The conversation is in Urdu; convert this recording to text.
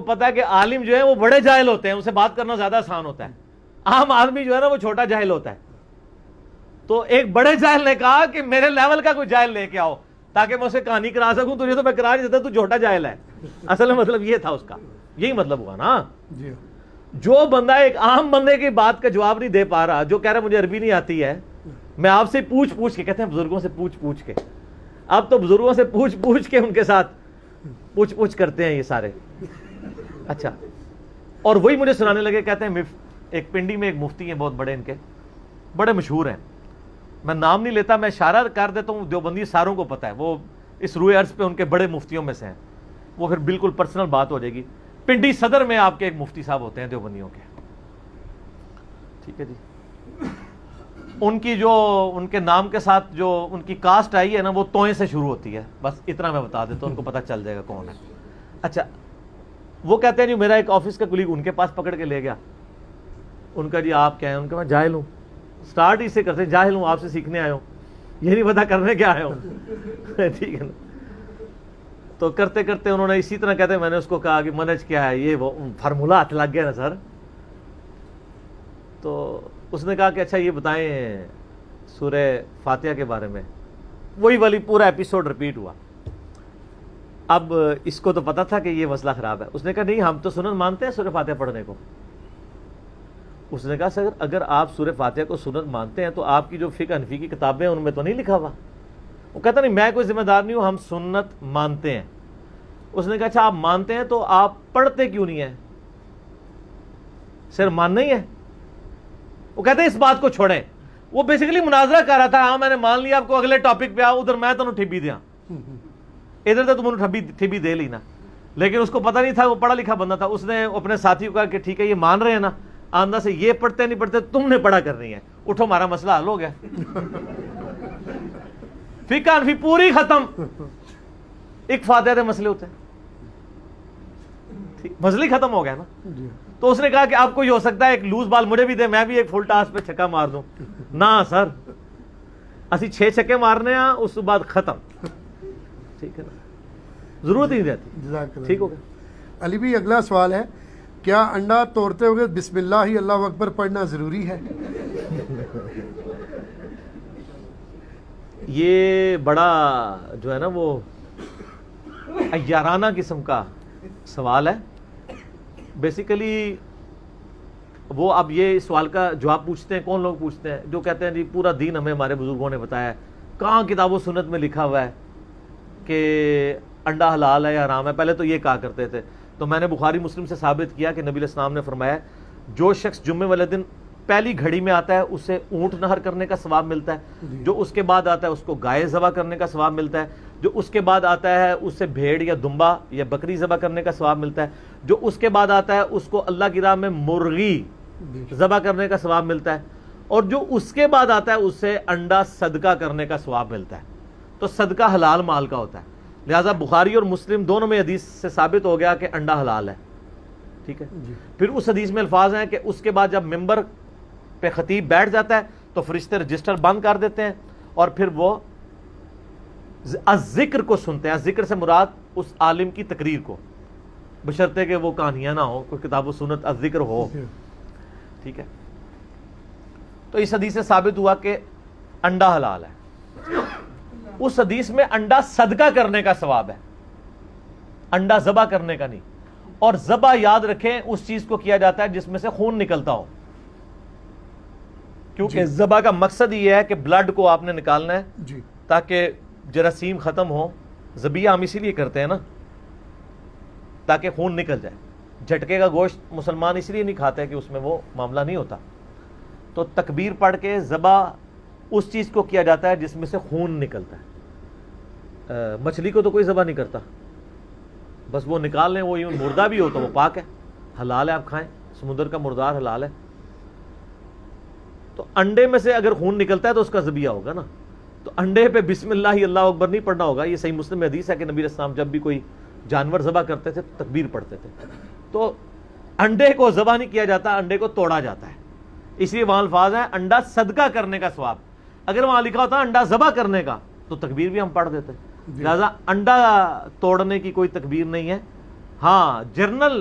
پتا ہے کہ عالم جو ہے وہ بڑے جاہل ہوتے ہیں، ان سے بات کرنا زیادہ آسان ہوتا ہے، عام آدمی جو ہے نا وہ چھوٹا جاہل ہوتا ہے. تو ایک بڑے جاہل نے کہا کہ میرے لیول کا کوئی جاہل لے کے آؤ تاکہ میں اسے کہانی کرا سکوں. تجھے تو میں کرا نہیں دیتا، تو چھوٹا جاہل ہے. اصل میں مطلب یہ تھا اس کا، یہی مطلب ہوا نا. جو بندہ ایک عام بندے کی بات کا جواب نہیں دے پا رہا، جو کہہ رہا مجھے عربی نہیں آتی ہے، میں آپ سے پوچھ کے، کہتے ہیں بزرگوں سے پوچھ کے، اب تو بزرگوں سے پوچھ کے ان کے ساتھ پوچھ کرتے ہیں یہ سارے. اچھا، اور وہی مجھے سنانے لگے، کہتے ہیں ایک پنڈی میں ایک مفتی ہیں بہت بڑے، ان کے بڑے مشہور ہیں، میں نام نہیں لیتا، میں اشارہ کر دیتا ہوں، دیوبندی ساروں کو پتہ ہے، وہ اس روئے عرض پہ ان کے بڑے مفتیوں میں سے ہیں، وہ پھر بالکل پرسنل بات ہو جائے گی. پنڈی صدر میں آپ کے ایک مفتی صاحب ہوتے ہیں دیوبندیوں کے، ٹھیک ہے جی. ان کی جو ان کے نام کے ساتھ جو ان کی کاسٹ آئی ہے نا، وہ توئیں سے شروع ہوتی ہے، بس اتنا میں بتا دیتا ہوں، ان کو پتہ چل جائے گا کون ہے. اچھا، وہ کہتے ہیں جی میرا ایک آفس کا کلیگ ان کے پاس پکڑ کے لے گیا. ان کا جی آپ کیا ہیں؟ ان کا میں جاہل ہوں. سٹارٹ ہی سے کرتے ہیں، جاہل ہوں، آپ سے سیکھنے آئے ہوں، یہ نہیں پتا کرنے کیا آئے ہوں. ٹھیک ہے نا. تو کرتے کرتے انہوں نے اسی طرح کہتے ہیں، میں نے اس کو کہا کہ منہج کیا ہے، یہ وہ فارمولہ ہاتھ لگ گیا نا سر. تو اس نے کہا کہ اچھا یہ بتائیں سورہ فاتحہ کے بارے میں. وہی والی پورا ایپیسوڈ رپیٹ ہوا. اب اس کو تو پتا تھا کہ یہ مسئلہ خراب ہے. اس نے کہا نہیں، ہم تو سنن مانتے ہیں سورہ فاتحہ پڑھنے کو. اس نے کہا سر اگر آپ سورہ فاتحہ کو سنت مانتے ہیں تو آپ کی جو فقہ حنفی کی کتابیں ہیں ان میں تو نہیں لکھا ہوا. وہ کہتا نہیں میں کوئی ذمہ دار نہیں ہوں، ہم سنت مانتے ہیں. اس نے کہا اچھا آپ مانتے ہیں تو آپ پڑھتے کیوں نہیں ہیں؟ سر ماننا ہی ہے. وہ کہتے ہیں اس بات کو چھوڑیں. وہ بیسیکلی مناظرہ کر رہا تھا، ہاں میں نے مان لیا، آپ کو اگلے ٹاپک پہ آؤ، ادھر میں تمہیں ٹھبی دیا، ادھر تو تم نے ٹھبی دے لی نا. لیکن اس کو پتہ نہیں تھا، وہ پڑھا لکھا بندہ تھا. اس نے اپنے ساتھی کو کہا کہ ٹھیک ہے یہ مان رہے ہیں نا، آندہ سے یہ پڑھتے نہیں پڑھتے تم نے پڑھا کرنی ہے، اٹھو ہمارا مسئلہ حل ہو گیا. فقہ حنفی پوری ختم. ایک فاتحہ دے مسئلے ہوتے ہیں، مسئلہ ہی ختم ہو گیا نا. تو اس نے کہا کہ آپ کو یہ ہو سکتا ہے ایک لوز بال مجھے بھی دے، میں بھی ایک فل ٹاس پہ چھکا مار دوں. نہ سر، اسی 6 چھکے مارنے ہیں، اس کے بعد ختم. ٹھیک ہے نا، ضرورت ہی نہیں رہتی. ٹھیک ہو گیا. علی بھی اگلا سوال ہے، کیا انڈا توڑتے ہوئے بسم اللہ اللہ اکبر پڑھنا ضروری ہے؟ یہ بڑا جو ہے نا وہ عیارانہ قسم کا سوال ہے. بیسیکلی وہ اب یہ سوال کا جواب پوچھتے ہیں، کون لوگ پوچھتے ہیں؟ جو کہتے ہیں جی پورا دین ہمیں ہمارے بزرگوں نے بتایا ہے. کہاں کتاب و سنت میں لکھا ہوا ہے کہ انڈا حلال ہے یا حرام ہے؟ پہلے تو یہ کہا کرتے تھے. تو میں نے بخاری مسلم سے ثابت کیا کہ نبی علیہ السلام نے فرمایا جو شخص جمعے والے دن پہلی گھڑی میں آتا ہے اسے اونٹ نہر کرنے کا ثواب ملتا ہے، جو اس کے بعد آتا ہے اس کو گائے ذبح کرنے کا ثواب ملتا ہے، جو اس کے بعد آتا ہے اس سے بھیڑ یا دمبا یا بکری ذبح کرنے کا ثواب ملتا ہے، جو اس کے بعد آتا ہے اس کو اللہ کی راہ میں مرغی ذبح کرنے کا ثواب ملتا ہے، اور جو اس کے بعد آتا ہے اس سے انڈا صدقہ کرنے کا ثواب ملتا ہے. تو صدقہ حلال مال کا ہوتا ہے. لہٰذا بخاری اور مسلم دونوں میں حدیث سے ثابت ہو گیا کہ انڈا حلال ہے. ٹھیک ہے. پھر اس حدیث میں الفاظ ہیں کہ اس کے بعد جب ممبر پہ خطیب بیٹھ جاتا ہے تو فرشتے رجسٹر بند کر دیتے ہیں اور پھر وہ ذکر کو سنتے ہیں. ذکر سے مراد اس عالم کی تقریر کو، بشرطے کہ وہ کہانیاں نہ ہو، کوئی کتاب و سنت ذکر ہو. ٹھیک ہے. تو اس حدیث سے ثابت ہوا کہ انڈا حلال ہے. اس حدیث میں انڈا صدقہ کرنے کا ثواب ہے، انڈا ذبح کرنے کا نہیں. اور ذبح یاد رکھیں اس چیز کو کیا جاتا ہے جس میں سے خون نکلتا ہو، کیونکہ ذبح کا مقصد یہ ہے کہ بلڈ کو آپ نے نکالنا ہے تاکہ جراثیم ختم ہو. ذبیحہ ہم اسی لیے کرتے ہیں نا تاکہ خون نکل جائے. جھٹکے کا گوشت مسلمان اس لیے نہیں کھاتے کہ اس میں وہ معاملہ نہیں ہوتا. تو تکبیر پڑھ کے ذبح اس چیز کو کیا جاتا ہے جس میں سے خون نکلتا ہے. مچھلی کو تو کوئی ذبح نہیں کرتا، بس وہ نکال لیں، وہ مردہ بھی ہو تو وہ پاک ہے، حلال ہے، آپ کھائیں. سمندر کا مردار حلال ہے. تو انڈے میں سے اگر خون نکلتا ہے تو اس کا ذبیحہ ہوگا نا. تو انڈے پہ بسم اللہ اللہ اکبر نہیں پڑھنا ہوگا. یہ صحیح مسلم میں حدیث ہے کہ نبی علیہ السلام جب بھی کوئی جانور ذبح کرتے تھے تکبیر پڑھتے تھے. تو انڈے کو ذبح نہیں کیا جاتا، انڈے کو توڑا جاتا ہے. اس لیے وہاں الفاظ ہیں انڈا صدقہ کرنے کا ثواب. اگر وہاں لکھا ہوتا انڈا ذبح کرنے کا تو تکبیر بھی ہم پڑھ دیتے. لہٰذا انڈا توڑنے کی کوئی تکبیر نہیں ہے. ہاں جرنل